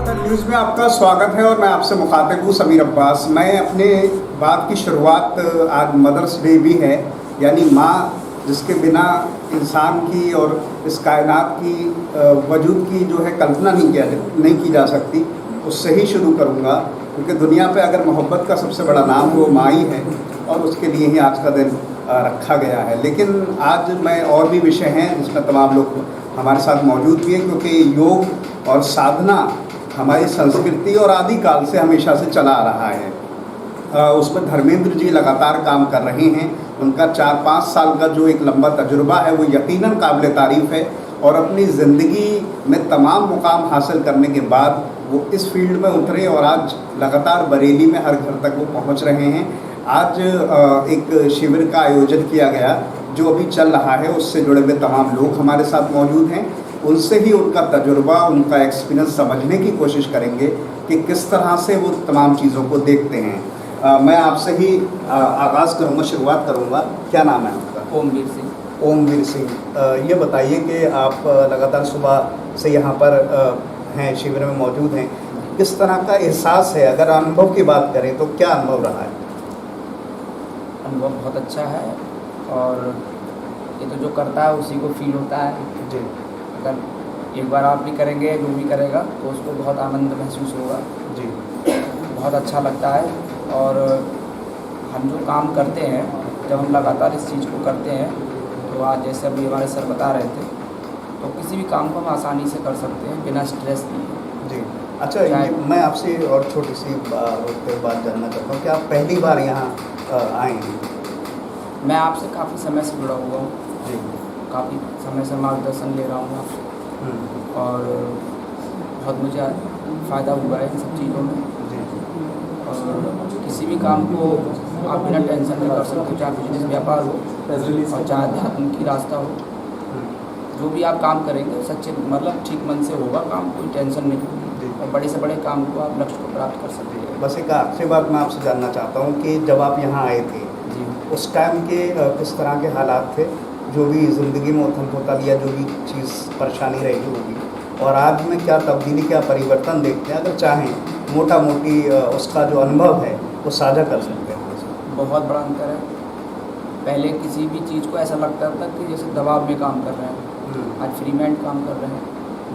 लगातार न्यूज़ में आपका स्वागत है और मैं आपसे मुखातिब हूँ समीर अब्बास। मैं अपने बात की शुरुआत, आज मदर्स डे भी है, यानी माँ जिसके बिना इंसान की और इस कायनात की वजूद की जो है कल्पना नहीं की जा सकती, उससे ही शुरू करूँगा। क्योंकि दुनिया पे अगर मोहब्बत का सबसे बड़ा नाम वो माँ ही है और उसके लिए ही आज का दिन रखा गया है। लेकिन आज मैं और भी विषय हैं जिसमें तमाम लोग हमारे साथ मौजूद भी हैं, क्योंकि योग और साधना हमारी संस्कृति और आदिकाल से हमेशा से चला आ रहा है। उसमें धर्मेंद्र जी लगातार काम कर रहे हैं। उनका 4-5 साल का जो एक लंबा तजुर्बा है वो यकीनन काबिल तारीफ़ है और अपनी ज़िंदगी में तमाम मुकाम हासिल करने के बाद वो इस फील्ड में उतरे और आज लगातार बरेली में हर घर तक वो पहुंच रहे हैं। आज एक शिविर का आयोजन किया गया जो अभी चल रहा है, उससे जुड़े हुए तमाम लोग हमारे साथ मौजूद हैं। उनसे ही उनका तजुर्बा, उनका एक्सपीरियंस समझने की कोशिश करेंगे कि किस तरह से वो तमाम चीज़ों को देखते हैं। मैं आपसे ही आगाज़ करूँगा, शुरुआत करूँगा। क्या नाम है आपका? ओमवीर सिंह। ओमवीर सिंह, ये बताइए कि आप लगातार सुबह से यहाँ पर हैं, शिविर में मौजूद हैं। किस तरह का एहसास है? अगर अनुभव की बात करें तो क्या अनुभव रहा है? अनुभव बहुत अच्छा है और ये तो जो करता है उसी को फील होता है जी। अगर एक बार आप भी करेंगे, जो भी करेगा तो उसको बहुत आनंद महसूस होगा जी। बहुत अच्छा लगता है। और हम जो काम करते हैं, जब हम लगातार इस चीज़ को करते हैं तो आज जैसे अभी हमारे सर बता रहे थे, तो किसी भी काम को हम आसानी से कर सकते हैं बिना स्ट्रेस लिए। जी। अच्छा, ये मैं आपसे और छोटी सी बात जानना चाहता हूँ कि आप पहली बार यहाँ आए हैं? मैं आपसे काफ़ी समय से जुड़ा हुआ हूँ जी। काफ़ी समय से मार्गदर्शन ले रहा हूँ आपसे और बहुत मुझे फ़ायदा हुआ है इन सब चीज़ों में। जी। और किसी भी काम को आप बिना टेंशन में कर सकते हो, चाहे बिजनेस व्यापार हो और चाहे अध्यात्म की रास्ता हो। जो भी आप काम करेंगे सच्चे मतलब ठीक मन से होगा काम, कोई टेंशन नहीं, और बड़े से बड़े काम को आप लक्ष्य को प्राप्त कर सकते हैं। बस एक आखिरी बात मैं आपसे जानना चाहता हूँ कि जब आप यहाँ आए थे जी, उस टाइम के किस तरह के हालात थे? जो भी ज़िंदगी में उथल पुथल या जो भी चीज़ परेशानी रही होगी, और आज में क्या तब्दीली, क्या परिवर्तन देखते हैं? अगर चाहें मोटा मोटी उसका जो अनुभव है वो साझा कर सकते हैं। बहुत बड़ा अंतर है। पहले किसी भी चीज़ को ऐसा लगता था कि जैसे दबाव में काम कर रहे हैं, आज फ्री माइंड काम कर रहे हैं।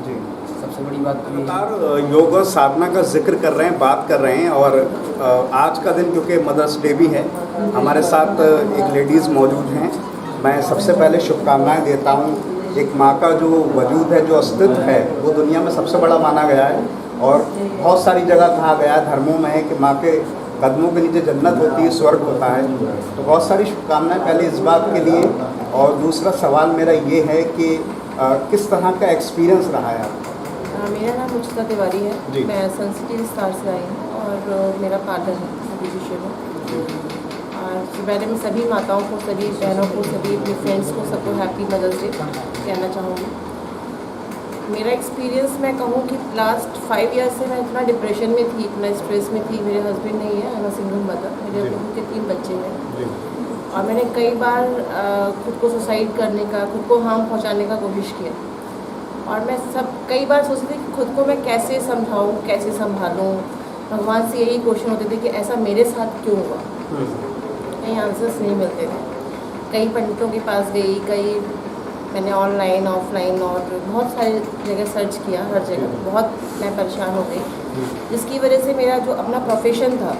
जी। सबसे बड़ी बात तो ये लगातार योग और साधना का जिक्र कर रहे हैं, बात कर रहे हैं, और आज का दिन क्योंकि मदर्स डे भी है, हमारे साथ एक लेडीज़ मौजूद हैं। मैं सबसे पहले शुभकामनाएं देता हूं। एक माँ का जो वजूद है, जो अस्तित्व है, वो दुनिया में सबसे बड़ा माना गया है और बहुत सारी जगह कहा गया है, धर्मों में है कि माँ के कदमों के नीचे जन्नत होती है, स्वर्ग होता है। तो बहुत सारी शुभकामनाएं पहले इस बात के लिए। और दूसरा सवाल मेरा ये है कि किस तरह का एक्सपीरियंस रहा है आपका? मेरा नाम रुचिता तिवारी है जी। मैं संस्कृति विस्तार से आई हूँ और मेरा पार्टनर है अभी विषय में। और मैंने मैं सभी माताओं को, सभी बहनों को, सभी अपने फ्रेंड्स को, सबको हैप्पी मदर्स डे कहना चाहूँगी। मेरा एक्सपीरियंस मैं कहूँ कि लास्ट 5 ईयर्स से मैं इतना डिप्रेशन में थी, इतना स्ट्रेस में थी। मेरे हस्बैंड नहीं है, मैं सिंगल मदर, मेरे बहू के 3 बच्चे हैं और मैंने कई बार खुद को सुसाइड करने का, खुद को हार्म पहुँचाने का कोशिश किया। और मैं कई बार सोचती थी कि खुद को मैं कैसे समझाऊँ, कैसे संभालूँ। भगवान से यही क्वेश्चन होते थे कि ऐसा मेरे साथ क्यों हुआ। कहीं आंसर्स नहीं मिलते थे। कई पंडितों के पास गई, कई मैंने ऑनलाइन ऑफलाइन और बहुत सारी जगह सर्च किया, हर जगह बहुत मैं परेशान हो गई, जिसकी वजह से मेरा जो अपना प्रोफेशन था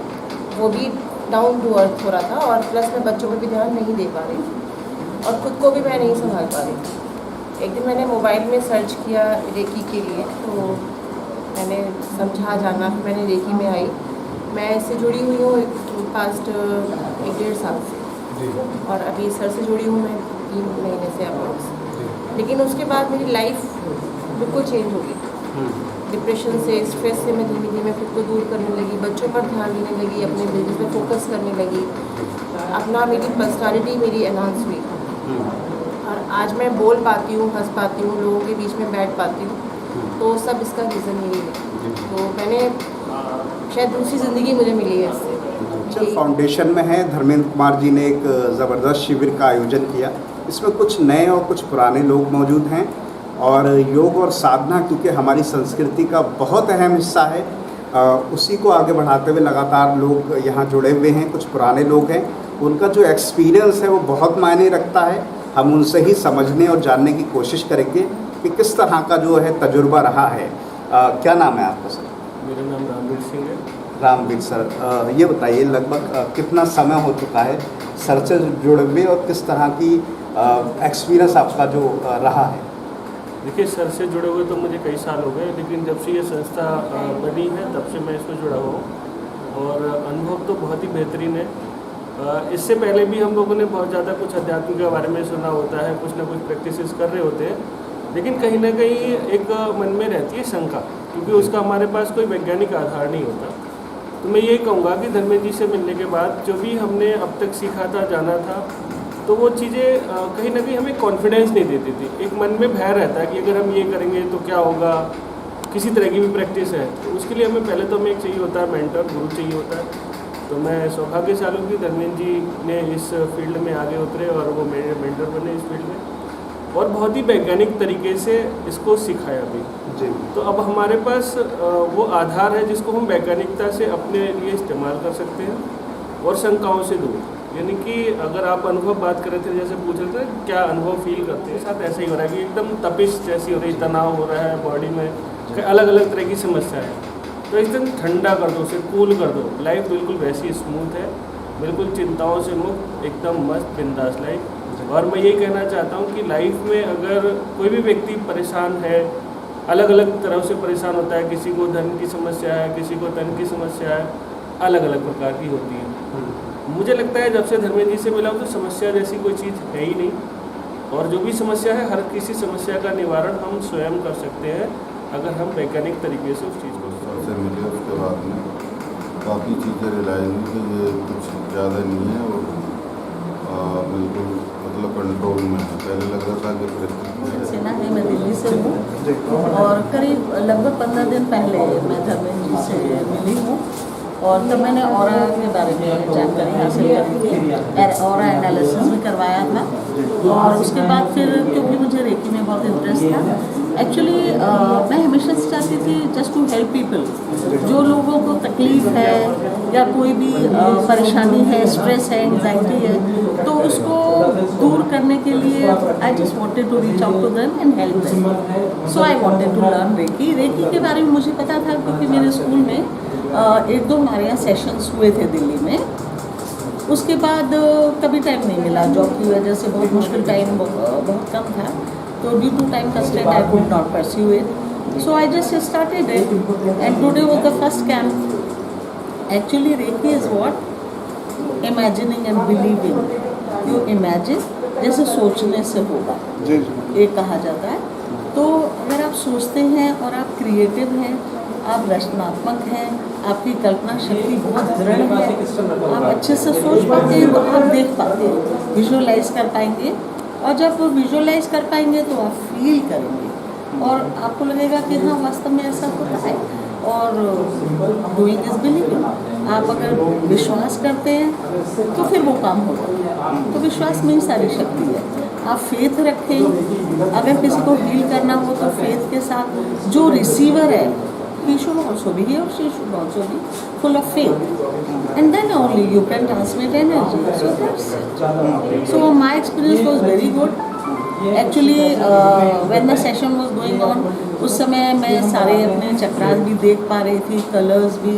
वो भी डाउन टू अर्थ हो रहा था और प्लस मैं बच्चों पर भी ध्यान नहीं दे पा रही थी और ख़ुद को भी मैं नहीं संभाल पा रही थी। एक दिन मैंने मोबाइल में सर्च किया रेकी के लिए, तो मैंने समझा जाना, फिर मैंने रेकी में आई। मैं इससे जुड़ी हुई हूँ पास्ट 1-1.5 साल से और अभी सर से जुड़ी हूँ मैं 3 महीने से अप्रॉक्स। लेकिन उसके बाद मेरी लाइफ बिल्कुल चेंज हो गई। डिप्रेशन से, स्ट्रेस से मैं धीमे धीमे खुद को दूर करने लगी, बच्चों पर ध्यान देने लगी, अपने बिजनेस पे फोकस करने लगी, अपना मेरी पर्सनालिटी मेरी एनहांस हुई और आज मैं बोल पाती हूँ, हंस पाती हूँ, लोगों के बीच में बैठ पाती हूँ। तो सब इसका रीज़न यही है। तो मैंने शायद दूसरी ज़िंदगी मुझे मिली है इससे। फाउंडेशन में है, धर्मेंद्र कुमार जी ने एक ज़बरदस्त शिविर का आयोजन किया। इसमें कुछ नए और कुछ पुराने लोग मौजूद हैं। और योग और साधना क्योंकि हमारी संस्कृति का बहुत अहम हिस्सा है, उसी को आगे बढ़ाते हुए लगातार लोग यहाँ जुड़े हुए हैं। कुछ पुराने लोग हैं, उनका जो एक्सपीरियंस है वो बहुत मायने रखता है। हम उनसे ही समझने और जानने की कोशिश करेंगे कि किस तरह का जो है तजुर्बा रहा है। क्या नाम है आपका सर? मेरा नाम रामवीर सिंह है। रामवीर सर, ये बताइए लगभग कितना समय हो चुका है सर से जुड़े हुए और किस तरह की एक्सपीरियंस आपका जो रहा है? देखिए, सर से जुड़े हुए तो मुझे कई साल हो गए, लेकिन जब से ये संस्था बनी है तब से मैं इसमें जुड़ा हुआ हूँ और अनुभव तो बहुत ही बेहतरीन है। इससे पहले भी हम लोगों ने बहुत ज़्यादा कुछ अध्यात्म के बारे में सुना होता है, कुछ ना कुछ प्रैक्टिसेस कर रहे होते हैं, लेकिन कहीं ना कहीं एक मन में रहती है शंका, क्योंकि उसका हमारे पास कोई वैज्ञानिक आधार नहीं होता। तो मैं ये कहूँगा कि धर्मेंद्र जी से मिलने के बाद जो भी हमने अब तक सीखा था, जाना था, तो वो चीज़ें कहीं ना कहीं हमें कॉन्फिडेंस नहीं देती थी। एक मन में भय रहता है कि अगर हम ये करेंगे तो क्या होगा, किसी तरह की भी प्रैक्टिस है तो उसके लिए हमें पहले तो हमें एक चाहिए होता है मेंटर, गुरु चाहिए होता है। तो मैं सौभाग्यशाली हूँ कि धर्मेंद्र जी ने इस फील्ड में आगे उतरे और वो मेरे मेंटर बने इस फील्ड में और बहुत ही वैज्ञानिक तरीके से इसको सिखाया भी जी। तो अब हमारे पास वो आधार है जिसको हम वैज्ञानिकता से अपने लिए इस्तेमाल कर सकते हैं और शंकाओं से दूर। यानी कि अगर आप अनुभव बात कर रहे थे, जैसे पूछ रहे थे क्या अनुभव फील करते हैं, साथ ऐसा ही हो रहा है कि एकदम तपिश जैसी हो रही, तनाव हो रहा है बॉडी में, अलग अलग तरह की समस्या है, तो एकदम ठंडा कर दो, उसे कूल कर दो। लाइफ बिल्कुल वैसी स्मूथ है, बिल्कुल चिंताओं से मुक्त, एकदम मस्त बिंदास लाइफ। और मैं यही कहना चाहता हूँ कि लाइफ में अगर कोई भी व्यक्ति परेशान है, अलग अलग तरह से परेशान होता है, किसी को धन की समस्या है, किसी को तन की समस्या है, अलग अलग प्रकार की होती है। मुझे लगता है जब से धर्मेंद्र जी से मिला हूँ तो समस्या जैसी कोई चीज़ है ही नहीं, और जो भी समस्या है हर किसी समस्या का निवारण हम स्वयं कर सकते हैं अगर हम वैज्ञानिक तरीके से उस चीज़ को से मिले। उसके बाद में काफ़ी चीज़ें रियलाइज हुई कि ये कुछ ज़्यादा नहीं है और बिल्कुल मतलब कंट्रोल में है। पहले लग रहा था कि सेना है, मैं दिल्ली से हूँ और करीब लगभग 15 दिन पहले मैं धर्मेंद्र जी से मिली हूँ और तब मैंने ऑरा के बारे में जानकारी हासिल करी थी, ऑरा एनालिसिस भी करवाया था और उसके बाद फिर क्योंकि मुझे रेकी में बहुत इंटरेस्ट था, एक्चुअली मैं हमेशा से चाहती थी जस्ट टू हेल्प पीपल। जो लोगों को तकलीफ़ है या कोई भी परेशानी है, स्ट्रेस है, एंजाइटी है, तो उसको दूर करने के लिए I just wanted to reach out to them and help them. So I wanted to learn reiki. Reiki के बारे में मुझे पता था क्योंकि मेरे स्कूल में एक दो हमारे यहाँ सेशंस हुए थे दिल्ली में। उसके बाद कभी टाइम नहीं मिला, जॉब की वजह से बहुत मुश्किल, टाइम बहुत कम था, तो due to time constraint I could not pursue it. So I just started it and today was the first camp. Actually reiki is what imagining and believing. You imagine जैसे सोचने से होगा, ये कहा जाता है। तो अगर आप सोचते हैं और आप क्रिएटिव हैं, आप रचनात्मक हैं, आपकी कल्पना शक्ति बहुत दृढ़ है, आप अच्छे से सोच पाते हैं तो आप देख पाते हैं, विजुअलाइज कर पाएंगे और जब विजुअलाइज कर पाएंगे तो आप फील करेंगे और आपको लगेगा कि हाँ वास्तव में ऐसा होता है। और डूइंग इज बिलीविंग। आप अगर विश्वास करते हैं तो फिर वो काम होता है। तो विश्वास में ही सारी शक्ति है। आप फेथ रखें, अगर किसी को हील करना हो तो फेथ के साथ जो रिसीवर है he should also be, he or she should also be full of faith, and then only you can transmit energy. So that's it. So my experience was very good. Actually, when the session was going on, उस समय मैं सारे अपने चक्रास भी देख पा रही थी, कलर्स भी,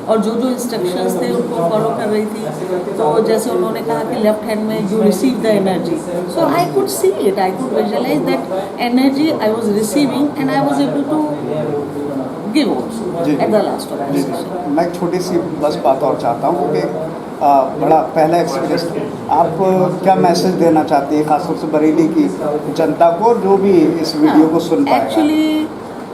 और जो जो इंस्ट्रक्शंस थे उनको फॉलो कर रही थी। तो जैसे उन्होंने कहा कि लेफ्ट हैंड में you receive the energy, so I could see it, I could visualize that energy I was receiving and I was able to give at the last of the session. मैं एक छोटी सी बस बात और चाहता हूँ कि बड़ा पहला एक्सपीरियंस, आप क्या मैसेज देना चाहती हैं खासतौर से बरेली की जनता को जो भी इस वीडियो को सुन पाएगा? Actually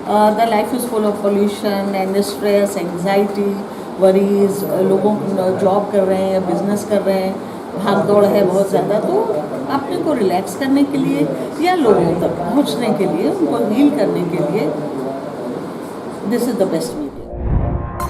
the life is full of pollution and stress, anxiety, worries, लोगों जॉब कर रहे हैं, बिजनेस कर रहे हैं, भाग दौड़ है बहुत ज़्यादा। तो अपने को रिलैक्स करने के लिए या लोगों तक पहुंचने के लिए, उनको हील करने के लिए, दिस इज़ द बेस्ट